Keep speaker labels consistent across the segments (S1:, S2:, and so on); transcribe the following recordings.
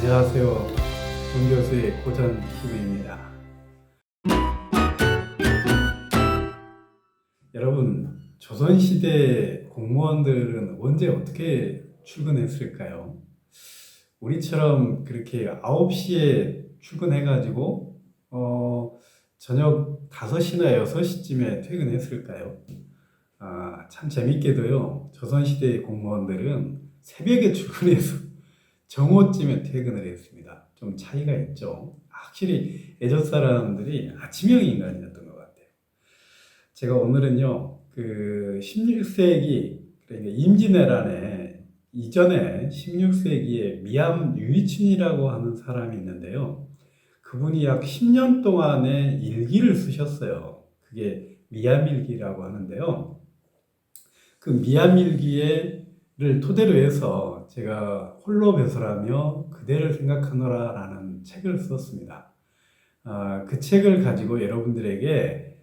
S1: 안녕하세요. 정교수의 고전 TV입니다. 여러분, 조선시대 공무원들은 언제 어떻게 출근했을까요? 우리처럼 그렇게 9시에 출근해가지고 저녁 5시나 6시쯤에 퇴근했을까요? 참 재밌게도요. 조선시대 공무원들은 새벽에 출근해서 정오쯤에 퇴근을 했습니다. 좀 차이가 있죠. 확실히 예전 사람들이 아침형 인간이었던 것 같아요. 제가 오늘은요, 그 16세기, 그러니까 임진왜란에 이전에 16세기에 미암 유이춘이라고 하는 사람이 있는데요. 그분이 약 10년 동안의 일기를 쓰셨어요. 그게 미암일기라고 하는데요. 그 미암일기를 토대로 해서 제가 홀로 배설하며 그대를 생각하노라라는 책을 썼습니다. 그 책을 가지고 여러분들에게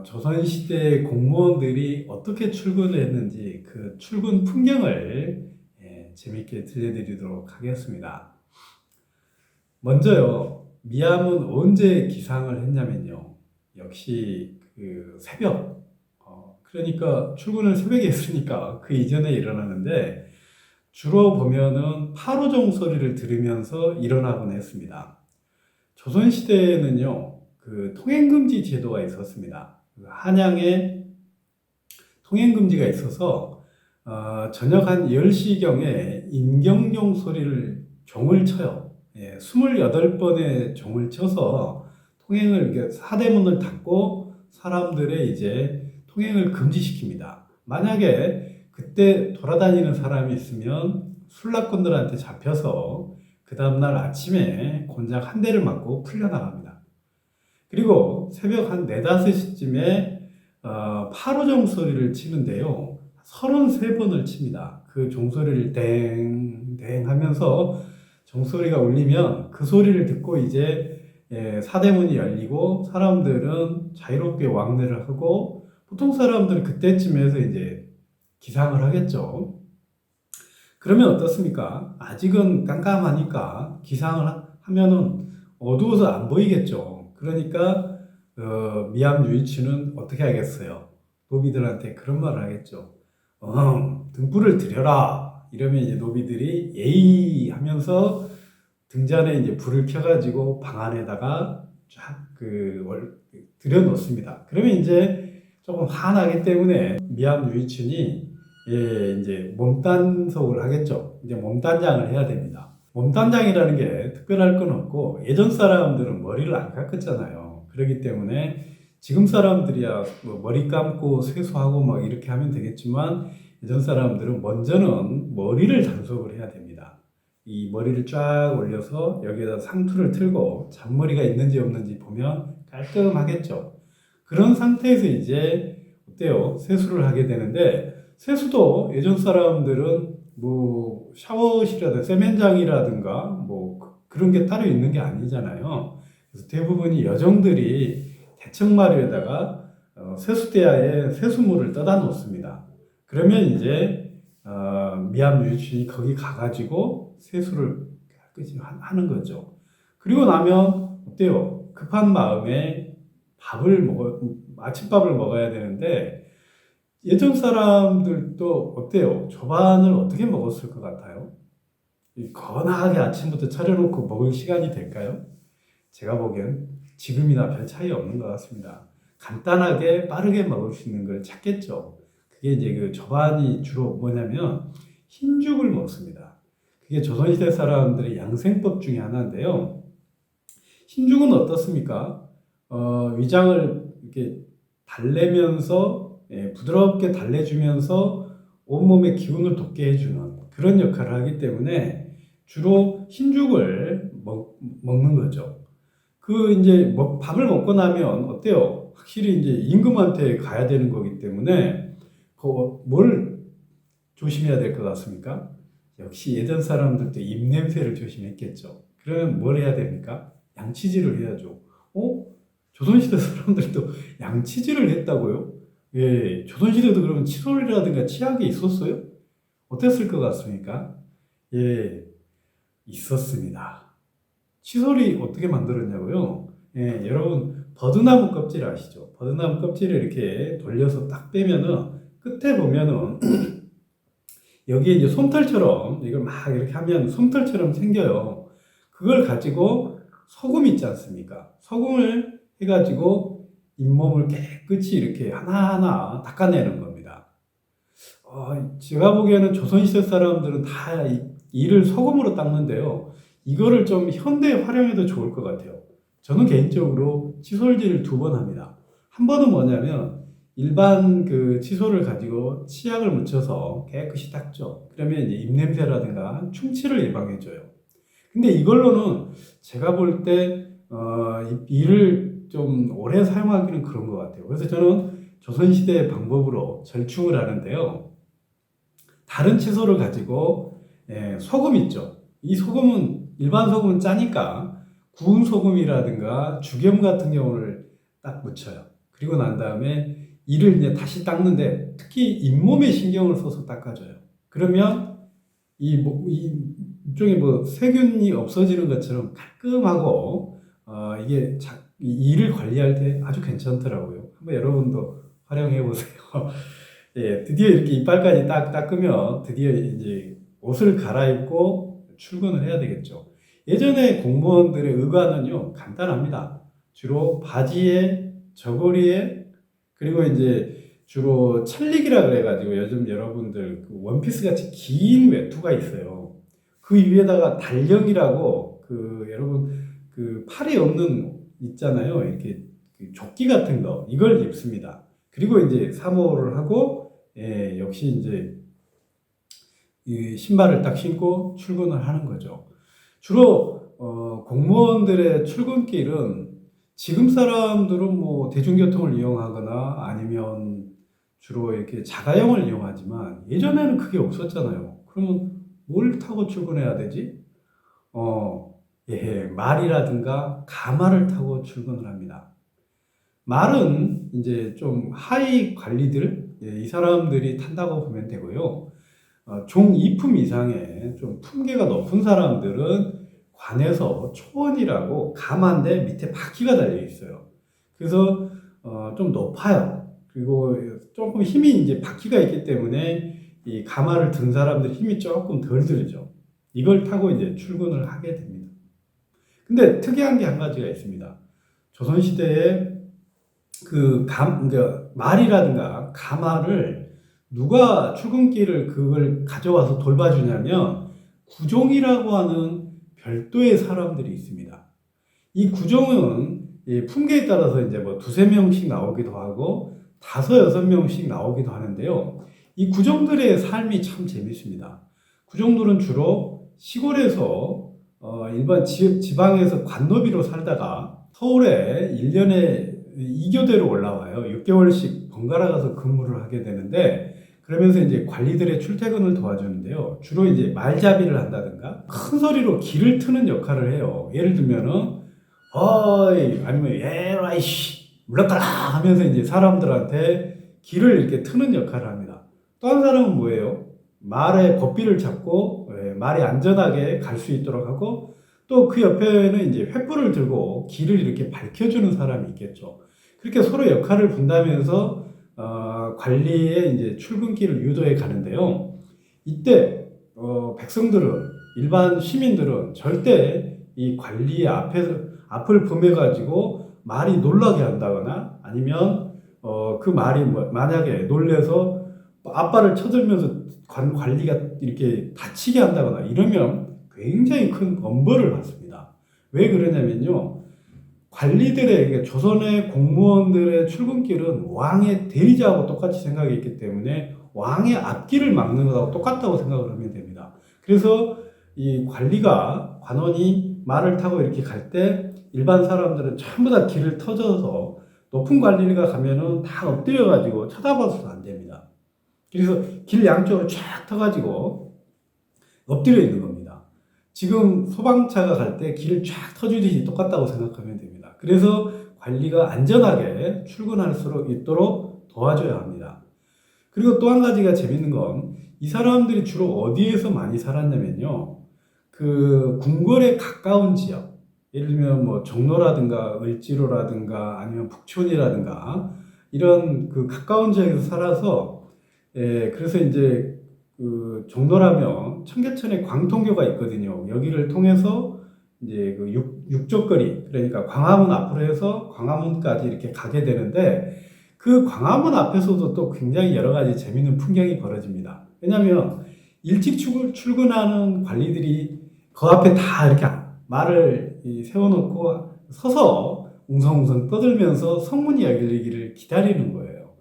S1: 조선시대 공무원들이 어떻게 출근을 했는지 그 출근 풍경을 재밌게 들려드리도록 하겠습니다. 먼저요, 미암은 언제 기상을 했냐면요. 역시 그 새벽, 그러니까 출근을 새벽에 했으니까 그 이전에 일어나는데 주로 보면은 파로종 소리를 들으면서 일어나곤 했습니다. 조선시대에는요, 그 통행금지 제도가 있었습니다. 한양에 통행금지가 있어서 저녁 한 10시경에 인경종 소리를 종을 쳐요. 28번의 종을 쳐서 통행을, 사대문을 닫고 사람들의 이제 통행을 금지시킵니다. 만약에 그때 돌아다니는 사람이 있으면 술락꾼들한테 잡혀서 그 다음날 아침에 곤장 한 대를 맞고 풀려나갑니다. 그리고 새벽 한 4, 5시쯤에 파로종 소리를 치는데요. 33번을 칩니다. 그 종소리를 땡땡 하면서 종소리가 울리면 그 소리를 듣고 이제 사대문이 열리고 사람들은 자유롭게 왕래를 하고 보통 사람들은 그때쯤에서 이제 기상을 하겠죠. 그러면 어떻습니까? 아직은 깜깜하니까 기상을 하면은 어두워서 안 보이겠죠. 그러니까 미암 유이치는 어떻게 하겠어요? 노비들한테 그런 말을 하겠죠. 등불을 들여라. 이러면 이제 노비들이 예의 하면서 등잔에 이제 불을 켜가지고 방 안에다가 쫙 들여놓습니다. 그러면 이제 조금 화나기 때문에 미암 유이춘이 이제 몸단속을 하겠죠. 이제 몸단장을 해야 됩니다. 몸단장이라는 게 특별할 건 없고 예전 사람들은 머리를 안 깎았잖아요. 그렇기 때문에 지금 사람들이야 뭐 머리 감고 세수하고 막 이렇게 하면 되겠지만 예전 사람들은 먼저는 머리를 단속을 해야 됩니다. 이 머리를 쫙 올려서 여기에다 상투를 틀고 잔머리가 있는지 없는지 보면 깔끔하겠죠. 그런 상태에서 이제 어때요? 세수를 하게 되는데 세수도 예전 사람들은 뭐 샤워실이라든가 세면장이라든가 뭐 그런 게 따로 있는 게 아니잖아요. 그래서 대부분이 여정들이 대청마루에다가 세수대야에 세수물을 떠다 놓습니다. 그러면 이제 미암 유치원이 거기 가가지고 세수를 깨끗이 하는 거죠. 그리고 나면 어때요? 급한 마음에 아침밥을 먹어야 되는데 예전 사람들도 어때요? 조반을 어떻게 먹었을 것 같아요? 거나하게 아침부터 차려놓고 먹을 시간이 될까요? 제가 보기엔 지금이나 별 차이 없는 것 같습니다. 간단하게 빠르게 먹을 수 있는 걸 찾겠죠. 그게 이제 그 조반이 주로 뭐냐면 흰죽을 먹습니다. 그게 조선시대 사람들의 양생법 중에 하나인데요. 흰죽은 어떻습니까? 위장을 이렇게 달래면서 부드럽게 달래주면서 온몸의 기운을 돋게 해주는 그런 역할을 하기 때문에 주로 흰죽을 먹는 거죠. 이제 밥을 먹고 나면 어때요? 확실히 이제 임금한테 가야 되는 거기 때문에 뭘 조심해야 될 것 같습니까? 역시 예전 사람들도 입냄새를 조심했겠죠. 그러면 뭘 해야 됩니까? 양치질을 해야죠. 조선시대 사람들도 양치질을 했다고요? 예, 조선시대도 그러면 칫솔이라든가 치약이 있었어요? 어땠을 것 같습니까? 예, 있었습니다. 칫솔이 어떻게 만들었냐고요? 예, 여러분 버드나무 껍질 아시죠? 버드나무 껍질을 이렇게 돌려서 딱 빼면은 끝에 보면은 여기에 이제 솜털처럼 이걸 막 이렇게 하면 솜털처럼 생겨요. 그걸 가지고 소금 있지 않습니까? 소금을 해가지고 잇몸을 깨끗이 이렇게 하나하나 닦아내는 겁니다. 제가 보기에는 조선시대 사람들은 다 이를 소금으로 닦는데요. 이거를 좀 현대에 활용해도 좋을 것 같아요. 저는 개인적으로 칫솔질을 2번 합니다. 한 번은 뭐냐면 일반 그 칫솔을 가지고 치약을 묻혀서 깨끗이 닦죠. 그러면 이제 입냄새라든가 충치를 예방해줘요. 근데 이걸로는 제가 볼 때, 이를 좀 오래 사용하기는 그런 것 같아요. 그래서 저는 조선시대의 방법으로 절충을 하는데요. 다른 채소를 가지고 소금 있죠. 이 소금은 일반 소금은 짜니까 구운 소금이라든가 죽염 같은 경우를 딱 묻혀요. 그리고 난 다음에 이를 이제 다시 닦는데 특히 잇몸에 신경을 써서 닦아줘요. 그러면 이쪽에 뭐 세균이 없어지는 것처럼 깔끔하고 이게 이를 관리할 때 아주 괜찮더라고요. 한번 여러분도 활용해 보세요. 예, 드디어 이렇게 이빨까지 딱 닦으면 드디어 이제 옷을 갈아입고 출근을 해야 되겠죠. 예전에 공무원들의 의관은요, 간단합니다. 주로 바지에, 저고리에, 그리고 이제 주로 찰릭이라 그래가지고 요즘 여러분들 그 원피스 같이 긴 외투가 있어요. 그 위에다가 달령이라고 그 여러분 그 팔이 없는 있잖아요. 이렇게 그 조끼 같은 거 이걸 입습니다. 그리고 이제 사모를 하고 역시 이제 이 신발을 딱 신고 출근을 하는 거죠. 주로 공무원들의 출근길은 지금 사람들은 뭐 대중교통을 이용하거나 아니면 주로 이렇게 자가용을 이용하지만 예전에는 그게 없었잖아요. 그러면 뭘 타고 출근해야 되지? 말이라든가 가마를 타고 출근을 합니다. 말은 이제 좀 하위 관리들, 이 사람들이 탄다고 보면 되고요. 종 2품 이상의 좀 품계가 높은 사람들은 관에서 초원이라고 가마인데 밑에 바퀴가 달려 있어요. 그래서 좀 높아요. 그리고 조금 힘이 이제 바퀴가 있기 때문에 이 가마를 든 사람들 힘이 조금 덜 들죠. 이걸 타고 이제 출근을 하게 됩니다. 근데 특이한 게 한 가지가 있습니다. 조선시대에 그러니까 말이라든가 가마를 누가 출근길을 그걸 가져와서 돌봐주냐면 구종이라고 하는 별도의 사람들이 있습니다. 이 구종은 이 품계에 따라서 이제 뭐 2~3명씩 나오기도 하고 5~6명씩 나오기도 하는데요. 이 구종들의 삶이 참 재밌습니다. 구종들은 주로 시골에서 일반 지방에서 관노비로 살다가 서울에 1년에 2교대로 올라와요. 6개월씩 번갈아 가서 근무를 하게 되는데 그러면서 이제 관리들의 출퇴근을 도와주는데요. 주로 이제 말잡이를 한다든가 큰 소리로 기를 트는 역할을 해요. 예를 들면은 어이 아니면 에라이씨 물러가라 하면서 이제 사람들한테 기를 이렇게 트는 역할을 합니다. 또 한 사람은 뭐예요? 말의 고삐를 잡고 말이 안전하게 갈 수 있도록 하고 또 그 옆에는 이제 횃불을 들고 길을 이렇게 밝혀주는 사람이 있겠죠. 그렇게 서로 역할을 분담하면서 관리의 이제 출근길을 유도해 가는데요. 이때 백성들은 일반 시민들은 절대 이 관리의 앞을 범해 가지고 말이 놀라게 한다거나 아니면 그 말이 만약에 놀래서 앞발을 쳐들면서 관리가 이렇게 다치게 한다거나 이러면 굉장히 큰 엄벌을 받습니다. 왜 그러냐면요. 관리들의 조선의 공무원들의 출근길은 왕의 대리자하고 똑같이 생각했기 때문에 왕의 앞길을 막는 것하고 똑같다고 생각을 하면 됩니다. 그래서 이 관원이 말을 타고 이렇게 갈 때 일반 사람들은 전부 다 길을 터져서 높은 관리가 가면은 다 엎드려가지고 쳐다봐서도 안 됩니다. 그래서 길 양쪽을 쫙 터가지고 엎드려 있는 겁니다. 지금 소방차가 갈 때 길을 쫙 터주듯이 똑같다고 생각하면 됩니다. 그래서 관리가 안전하게 출근할 수 있도록 도와줘야 합니다. 그리고 또 한 가지가 재밌는 건 이 사람들이 주로 어디에서 많이 살았냐면요. 그 궁궐에 가까운 지역, 예를 들면 뭐 종로라든가 을지로라든가 아니면 북촌이라든가 이런 그 가까운 지역에서 살아서 그래서 이제 그 종로라면 청계천에 광통교가 있거든요. 여기를 통해서 이제 그 육족거리 그러니까 광화문 앞으로 해서 광화문까지 이렇게 가게 되는데 그 광화문 앞에서도 또 굉장히 여러 가지 재밌는 풍경이 벌어집니다. 왜냐하면 일찍 출근하는 관리들이 그 앞에 다 이렇게 말을 세워놓고 서서 웅성웅성 떠들면서 성문이 열리기를 기다리는 거예요.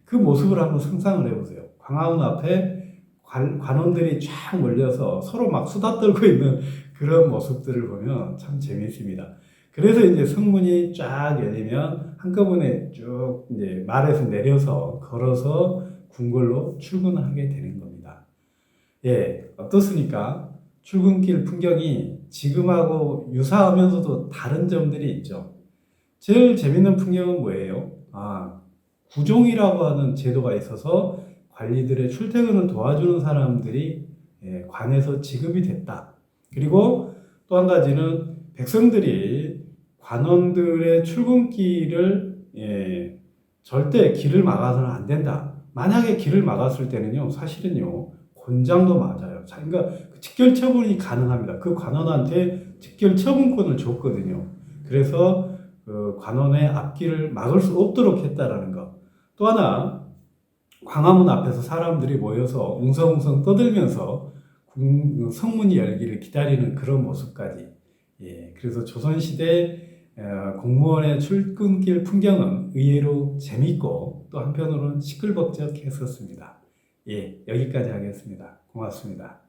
S1: 그 모습을 한번 상상을 해보세요. 광화문 앞에 관원들이 쫙 몰려서 서로 막 수다 떨고 있는 그런 모습들을 보면 참 재미있습니다. 그래서 이제 성문이 쫙 열리면 한꺼번에 쭉 이제 말에서 내려서 걸어서 궁궐로 출근하게 되는 겁니다. 예, 어떻습니까? 출근길 풍경이 지금하고 유사하면서도 다른 점들이 있죠. 제일 재밌는 풍경은 뭐예요? 구종이라고 하는 제도가 있어서 관리들의 출퇴근을 도와주는 사람들이 관에서 지급이 됐다. 그리고 또 한 가지는 백성들이 관원들의 출근길을 절대 길을 막아서는 안 된다. 만약에 길을 막았을 때는요, 사실은요, 곤장도 맞아요. 그러니까 직결 처분이 가능합니다. 그 관원한테 직결 처분권을 줬거든요. 그래서 그 관원의 앞길을 막을 수 없도록 했다라는 것. 또 하나, 광화문 앞에서 사람들이 모여서 웅성웅성 떠들면서 성문이 열기를 기다리는 그런 모습까지. 그래서 조선시대 공무원의 출근길 풍경은 의외로 재밌고 또 한편으로는 시끌벅적했었습니다. 여기까지 하겠습니다. 고맙습니다.